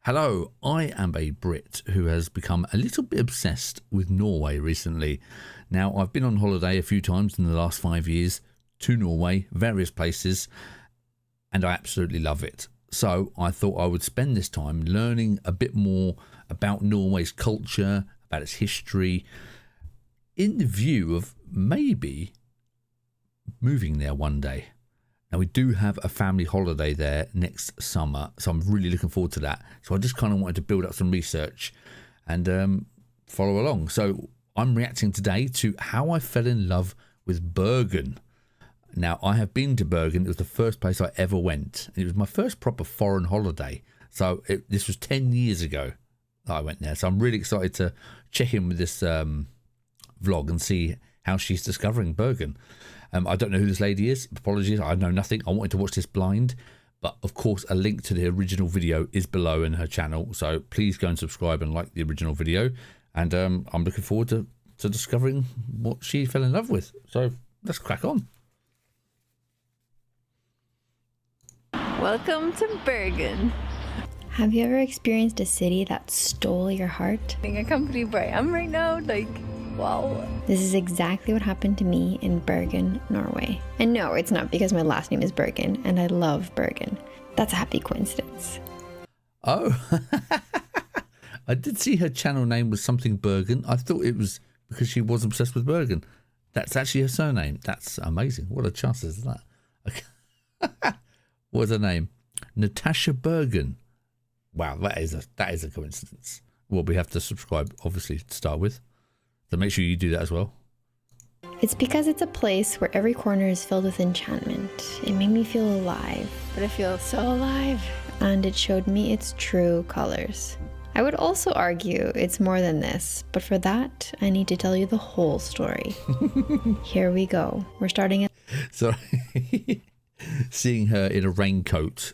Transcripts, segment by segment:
Hello, I am a Brit who has become a little bit obsessed with Norway recently. Now, I've been on holiday a few times in the last 5 years to Norway, various places, and I absolutely love it. So I thought I would spend this time learning a bit more about Norway's culture, about its history, in the view of maybe moving there one day. Now, we do have a family holiday there next summer, so I'm really looking forward to that. So I just kind of wanted to build up some research and follow along. So I'm reacting today to how I fell in love with Bergen. Now, I have been to Bergen. It was the first place I ever went. It was my first proper foreign holiday. So this was 10 years ago that I went there. So I'm really excited to check in with this vlog and see how she's discovering Bergen. I don't know who this lady is. Apologies, I know nothing. I wanted to watch this blind. But, of course, a link to the original video is below in her channel. So please go and subscribe and like the original video. And I'm looking forward to discovering what she fell in love with. So let's crack on. Welcome to Bergen. Have you ever experienced a city that stole your heart? Being accompanied by Am right now, like, wow. This is exactly what happened to me in Bergen, Norway. And no, it's not because my last name is Bergen and I love Bergen. That's a happy coincidence. Oh, I did see her channel name was something Bergen. I thought it was because she was obsessed with Bergen. That's actually her surname. That's amazing. What a chances is that? Okay. What's her name? Natasha Bergen. Wow, that is a coincidence. Well, we have to subscribe, obviously, to start with. So make sure you do that as well. It's because it's a place where every corner is filled with enchantment. It made me feel alive. But I feel so alive. And it showed me its true colors. I would also argue it's more than this, but for that, I need to tell you the whole story. Here we go. We're starting at... Sorry. Seeing her in a raincoat.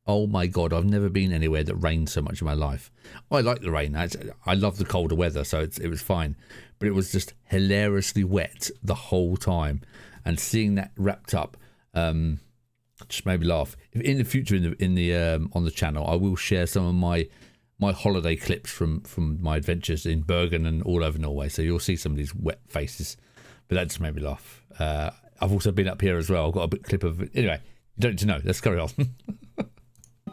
Oh my God, I've never been anywhere that rained so much in my life. I like the rain. I love the colder weather, so it was fine. But it was just hilariously wet the whole time. And seeing that wrapped up just made me laugh. In the future, in the on the channel, I will share some of my holiday clips from my adventures in Bergen and all over Norway. So you'll see some of these wet faces. But that just made me laugh. I've also been up here as well. I've got a bit clip of it. Anyway, you don't need to know. Let's carry on.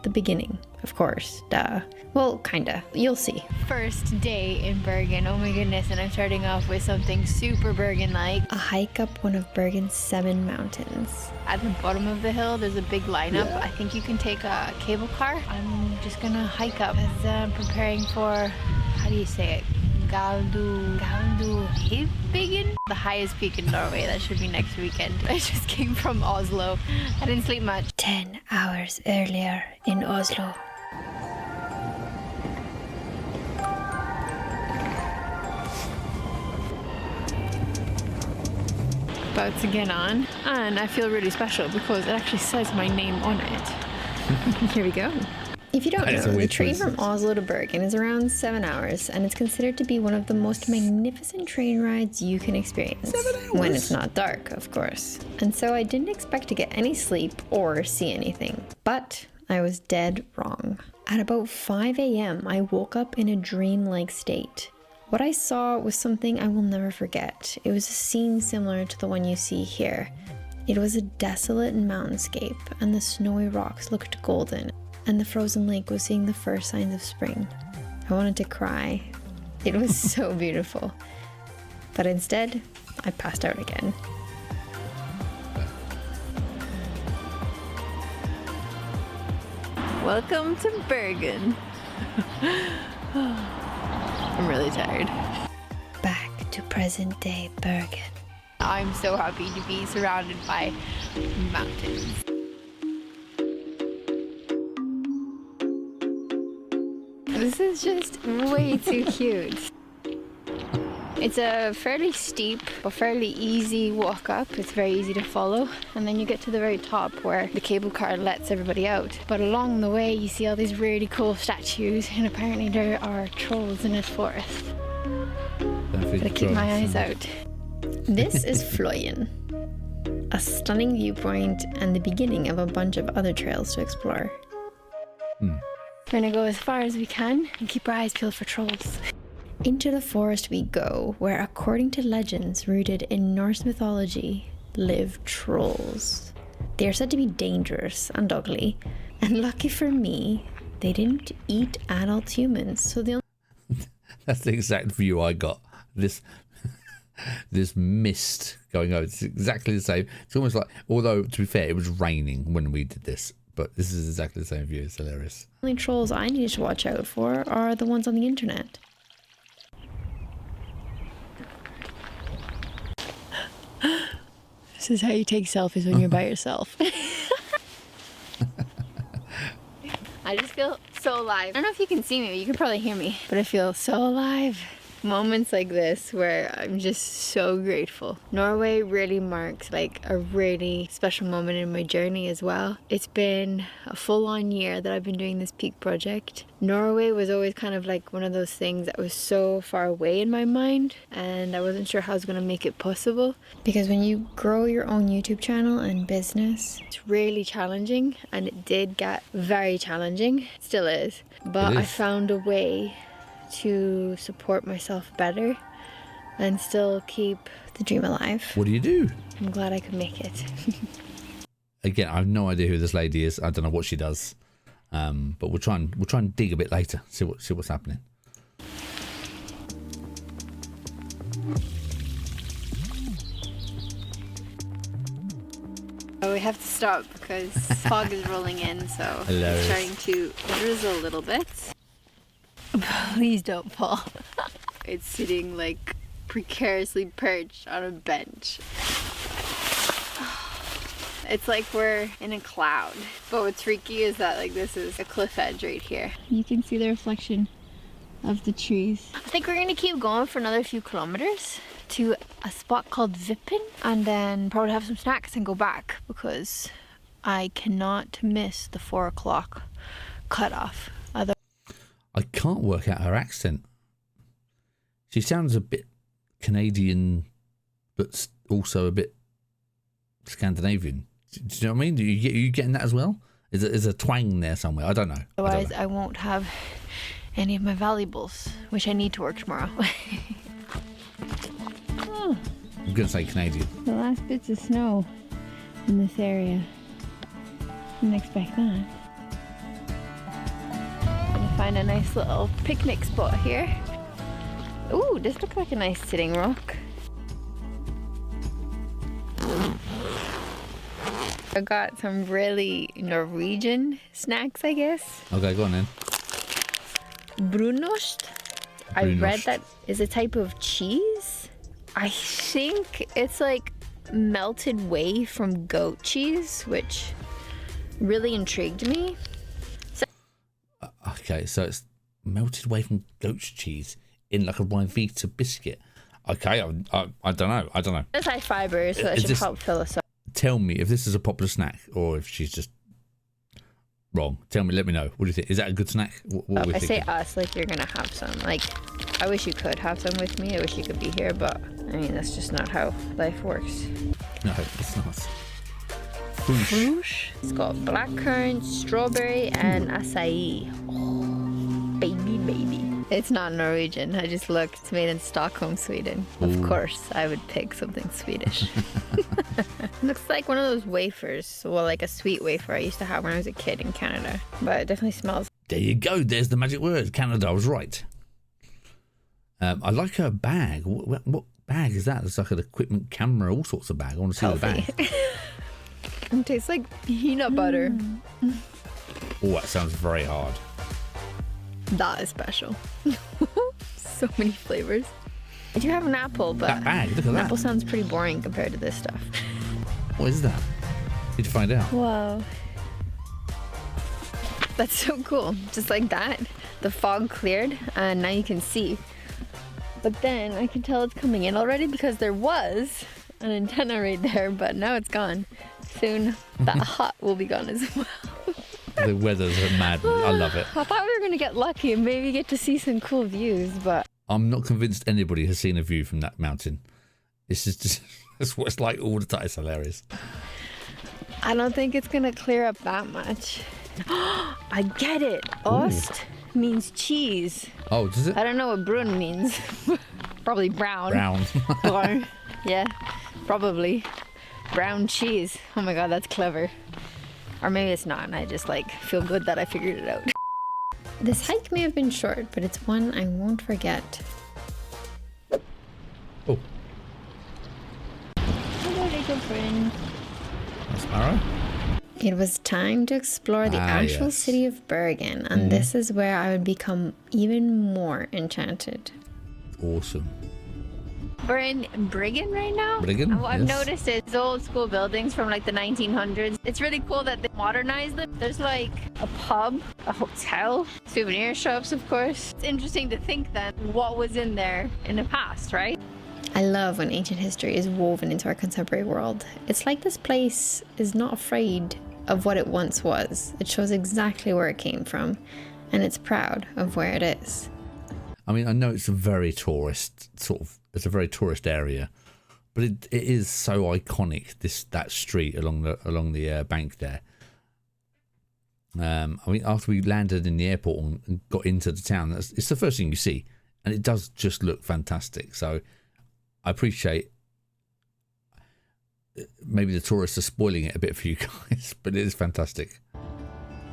The beginning, of course. Duh. Well, kinda. You'll see. First day in Bergen. Oh my goodness. And I'm starting off with something super Bergen-like. A hike up one of Bergen's 7 mountains. At the bottom of the hill, there's a big lineup. Yeah. I think you can take a cable car. I'm just gonna hike up as I'm preparing for, how do you say it? Galdu Hibbigen? The highest peak in Norway. That should be next weekend. I just came from Oslo. I didn't sleep much. 10 hours earlier in Oslo. About to get on, and I feel really special because it actually says my name on it. Here we go. If you don't know, the train from Oslo to Bergen is around 7 hours, and it's considered to be one of the most magnificent train rides you can experience. 7 hours? When it's not dark, of course. And so I didn't expect to get any sleep or see anything. But I was dead wrong. At about 5 a.m., I woke up in a dreamlike state. What I saw was something I will never forget. It was a scene similar to the one you see here. It was a desolate mountainscape, and the snowy rocks looked golden. And the frozen lake was seeing the first signs of spring. I wanted to cry. It was so beautiful. But instead, I passed out again. Welcome to Bergen. I'm really tired. Back to present day Bergen. I'm so happy to be surrounded by mountains. This is just way too cute. It's a fairly steep but fairly easy walk up. It's very easy to follow, and then you get to the very top where the cable car lets everybody out. But along the way you see all these really cool statues, and apparently there are trolls in this forest. Gotta keep my eyes out. This is Fløyen, a stunning viewpoint and the beginning of a bunch of other trails to explore. We're gonna go as far as we can and keep our eyes peeled for trolls. Into the forest we go, where according to legends rooted in Norse mythology, live trolls. They are said to be dangerous and ugly, and lucky for me, they didn't eat adult humans, so they That's the exact view I got. This mist going over. It's exactly the same. It's almost like, although to be fair, it was raining when we did this, but this is exactly the same view. It's hilarious. only trolls I need to watch out for are the ones on the internet. This is how you take selfies when you're by yourself. I just feel so alive. I don't know if you can see me, but you can probably hear me. But I feel so alive. Moments like this where I'm just so grateful. Norway really marks like a really special moment in my journey as well. It's been a full-on year that I've been doing this peak project. Norway was always kind of like one of those things that was so far away in my mind, and I wasn't sure how I was going to make it possible. Because when you grow your own YouTube channel and business, It's really challenging, and it did get very challenging. It still is. But I found a way to support myself better and still keep the dream alive. What do you do? I'm glad I could make it. Again, I have no idea who this lady is. I don't know what she does. But we'll try and dig a bit later. See what's happening. We have to stop because fog is rolling in, so Hilarious. it's starting to drizzle a little bit. Please don't fall. It's sitting like precariously perched on a bench. It's like we're in a cloud. But what's freaky is that like this is a cliff edge right here. You can see the reflection of the trees. I think we're gonna keep going for another few kilometers to a spot called Vippen, and then probably have some snacks and go back because I cannot miss the 4 o'clock cutoff. I can't work out her accent. She sounds a bit Canadian, but also a bit Scandinavian. Do you know what I mean? Are you getting that as well? Is a twang there somewhere? I don't know. Otherwise, I won't have any of my valuables, which I need to work tomorrow. Oh, I'm going to say Canadian. the last bits of snow in this area. Didn't expect that. Gonna find a nice little picnic spot here. Ooh, this looks like a nice sitting rock. I got some really Norwegian snacks, I guess. Okay, go on then. Brunost. I read Brunost. that is a type of cheese. I think it's like melted whey from goat cheese, which really intrigued me. Okay, so it's melted away from goat's cheese in like a Rivita biscuit. Okay, I don't know. It's high fiber, so that Is should this- help fill us up. Tell me if this is a popular snack or if she's just wrong. Tell me, let me know. What do you think? Is that a good snack? What are we I say thinking? us, like you're gonna have some. Like, I wish you could have some with me. I wish you could be here, but I mean, that's just not how life works. No, it's not. Whoosh. It's got blackcurrant, strawberry, and acai. Oh, baby. It's not Norwegian. I just looked. It's made in Stockholm, Sweden. Of course, I would pick something Swedish. Looks like one of those wafers. Well, like a sweet wafer I used to have when I was a kid in Canada. But it definitely smells. There you go. There's the magic word. Canada. I was right. I like her bag. What bag is that? It's like an equipment camera, all sorts of bag. I want to see the bag. It tastes like peanut butter. Oh, that sounds very hard. That is special. So many flavors. I do have an apple, but That bag, look at an that. apple sounds pretty boring compared to this stuff. What is that? Need to find out. Wow. That's so cool. Just like that, the fog cleared and now you can see. But then I can tell it's coming in already because there was an antenna right there, but now it's gone. Soon that hut will be gone as well. The weather's mad. I love it. I thought we were going to get lucky and maybe get to see some cool views, but I'm not convinced anybody has seen a view from that mountain. This is just that's what it's like all the time. It's hilarious. I don't think it's going to clear up that much. I get it. Ost means cheese. Oh, does it? I don't know what brun means. Probably brown. Brown. Yeah, probably. Brown cheese. Oh my god, that's clever. Or maybe it's not, and I just like feel good that I figured it out. This hike may have been short, but it's one I won't forget. Oh, Hello, little friend. that's Sparrow. It was time to explore the actual yes. city of Bergen, and this is where I would become even more enchanted. Awesome. We're in Bryggen right now. Bryggen, And what I've yes. noticed is old school buildings from like the 1900s. It's really cool that they modernized them. There's like a pub, a hotel, souvenir shops, of course. It's interesting to think then what was in there in the past, right? I love when ancient history is woven into our contemporary world. It's like this place is not afraid of what it once was. It shows exactly where it came from, and it's proud of where it is. I mean, I know it's a very tourist it's a very tourist area, but it is so iconic. That street along the bank there. I mean, after we landed in the airport and got into the town, it's the first thing you see, and it does just look fantastic. So I appreciate maybe the tourists are spoiling it a bit for you guys, but it is fantastic.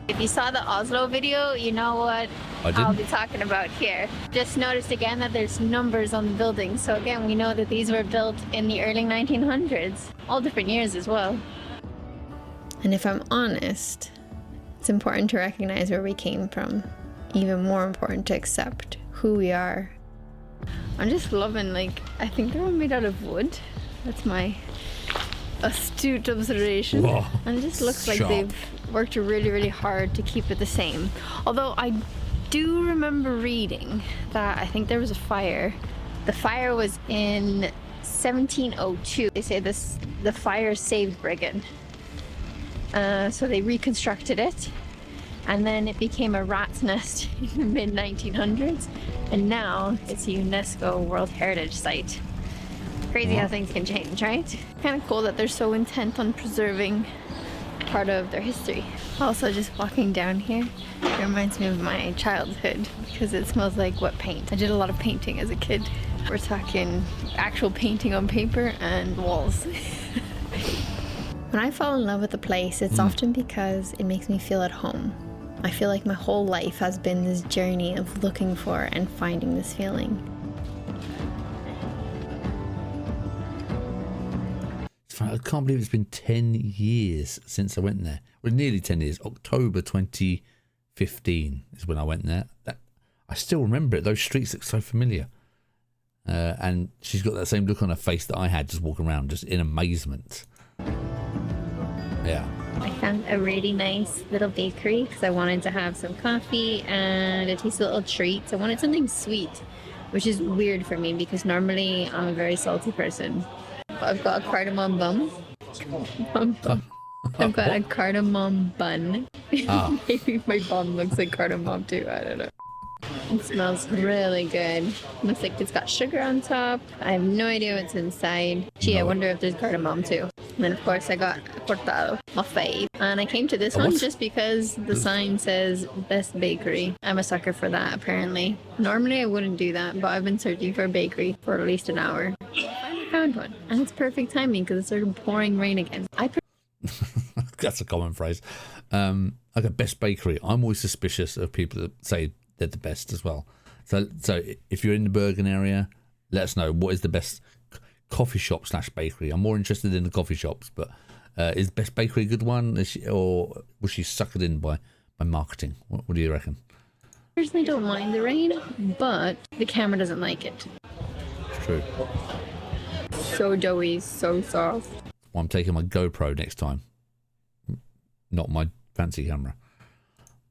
If you saw the Oslo video, you know what I'll be talking about here. Just noticed again that there's numbers on the buildings. So again, we know that these were built in the early 1900s, all different years as well. And if I'm honest, it's important to recognize where we came from. Even more important to accept who we are. I'm just loving, like, I think they're all made out of wood. That's my astute observation. Whoa, and it just looks like sharp. they've worked really, really hard to keep it the same. Although I do remember reading that I think there was a fire. The fire was in 1702. They say the fire saved Bryggen. So they reconstructed it, and then it became a rat's nest in the mid 1900s, and now it's a UNESCO World Heritage Site. Crazy how things can change, right? Kind of cool that they're so intent on preserving part of their history. Also, just walking down here, it reminds me of my childhood because it smells like wet paint. I did a lot of painting as a kid. We're talking actual painting on paper and walls. When I fall in love with a place, it's often because it makes me feel at home. I feel like my whole life has been this journey of looking for and finding this feeling. I can't believe it's been 10 years since I went there. Well, nearly 10 years. October 2015 is when I went there. I still remember it. Those streets look so familiar. And she's got that same look on her face that I had just walking around, just in amazement. Yeah. I found a really nice little bakery because I wanted to have some coffee and a tasty little treat. I wanted something sweet, which is weird for me because normally I'm a very salty person. I've got a cardamom bun. I've got a cardamom bun. Maybe my bun looks like cardamom too. I don't know. It smells really good. Looks like it's got sugar on top. I have no idea what's inside. Gee, I wonder if there's cardamom too. And then of course I got cortado, my fave. And I came to this one just because the sign says best bakery. I'm a sucker for that apparently. Normally I wouldn't do that, but I've been searching for a bakery for at least an hour. I finally found one. And it's perfect timing because it started pouring rain again. That's a common phrase. Okay, best bakery. I'm always suspicious of people that say they're the best as well. So if you're in the Bergen area, let us know what is the best coffee shop / bakery. I'm more interested in the coffee shops, but is best bakery a good one? Or was she suckered in by marketing? What do you reckon? I personally don't mind the rain, but the camera doesn't like it. It's true. So doughy, so soft. Well, I'm taking my GoPro next time, not my fancy camera.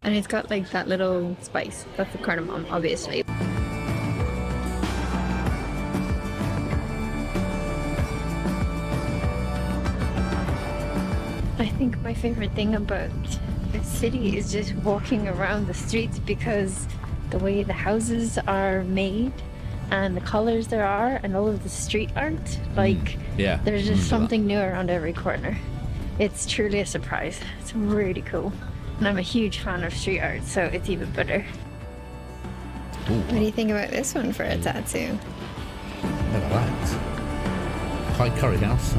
And it's got like that little spice. That's the cardamom, obviously. I think my favorite thing about the city is just walking around the streets because the way the houses are made and the colors there are and all of the street art, like there's just something new around every corner. It's truly a surprise. It's really cool. And I'm a huge fan of street art, so it's even better. Ooh, What do you think about this one for a tattoo? look at that. High Curry House.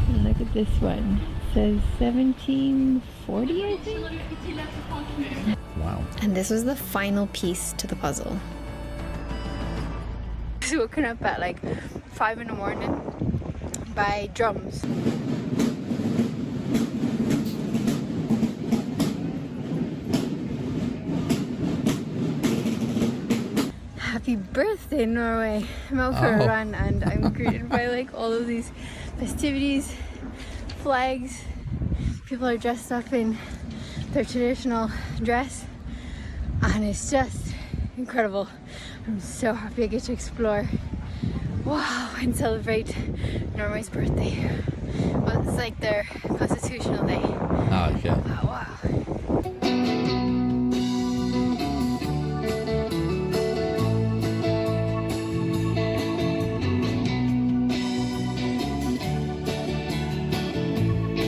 And look at this one. It says 1740, I think. Wow. And this was the final piece to the puzzle. I was woken up at like 5 in the morning by drums. Happy birthday, Norway! I'm out for a run and I'm greeted by like all of these festivities, flags. People are dressed up in their traditional dress and it's just incredible. I'm so happy I get to explore, wow, and celebrate Norway's birthday. Well, it's like their constitutional day. Ah, okay. Oh, wow.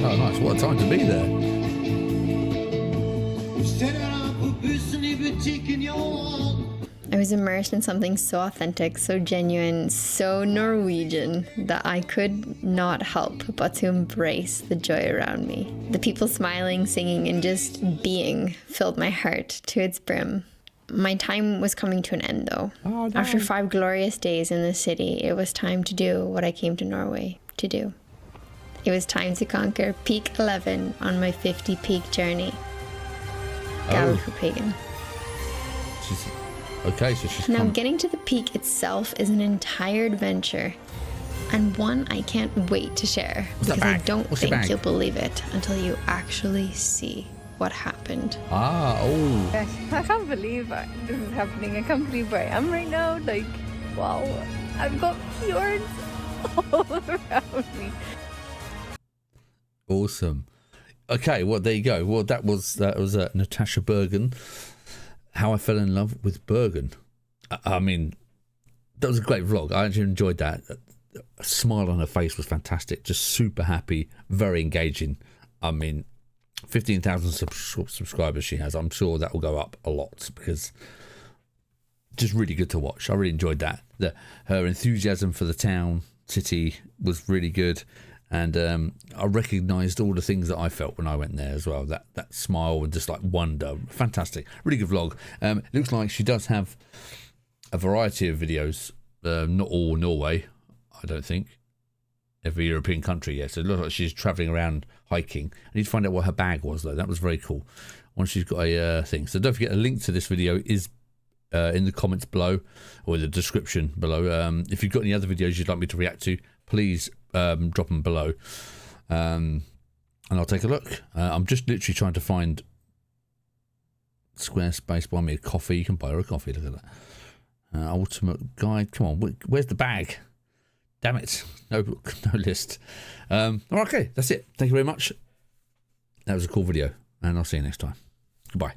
Oh, nice. What a time to be there. I was immersed in something so authentic, so genuine, so Norwegian that I could not help but to embrace the joy around me. The people smiling, singing, and just being filled my heart to its brim. My time was coming to an end though. Oh, no. After 5 glorious days in the city, it was time to do what I came to Norway to do. It was time to conquer Peak 11 on my 50 peak journey. Pagan. She's okay, so she's Now, come. getting to the peak itself is an entire adventure, and one I can't wait to share What's that because I bag? don't What's the think bag? you'll believe it until you actually see what happened. Ah, oh. Gosh, I can't believe this is happening. I can't believe where I am right now. Like, wow, I've got fjords all around me. Awesome. Okay, well, there you go. Well, that was Natasha Bergen. How I fell in love with Bergen. I mean, that was a great vlog. I actually enjoyed that. A smile on her face was fantastic. Just super happy, very engaging. I mean, 15,000 subscribers she has. I'm sure that will go up a lot because just really good to watch. I really enjoyed that. Her enthusiasm for the town, city was really good. And I recognised all the things that I felt when I went there as well. That smile and just like wonder. Fantastic. Really good vlog. It looks like she does have a variety of videos. Not all Norway, I don't think. Every European country, yes. So it looks like she's travelling around hiking. I need to find out what her bag was, though. That was very cool. Once she's got a thing. So don't forget, a link to this video is in the comments below or in the description below. If you've got any other videos you'd like me to react to, please drop them below. And I'll take a look. I'm just literally trying to find Squarespace. Buy me a coffee. You can buy her a coffee. Look at that. Ultimate guide. Come on. Where's the bag? Damn it. No book. No list. Okay. That's it. Thank you very much. That was a cool video. And I'll see you next time. Goodbye.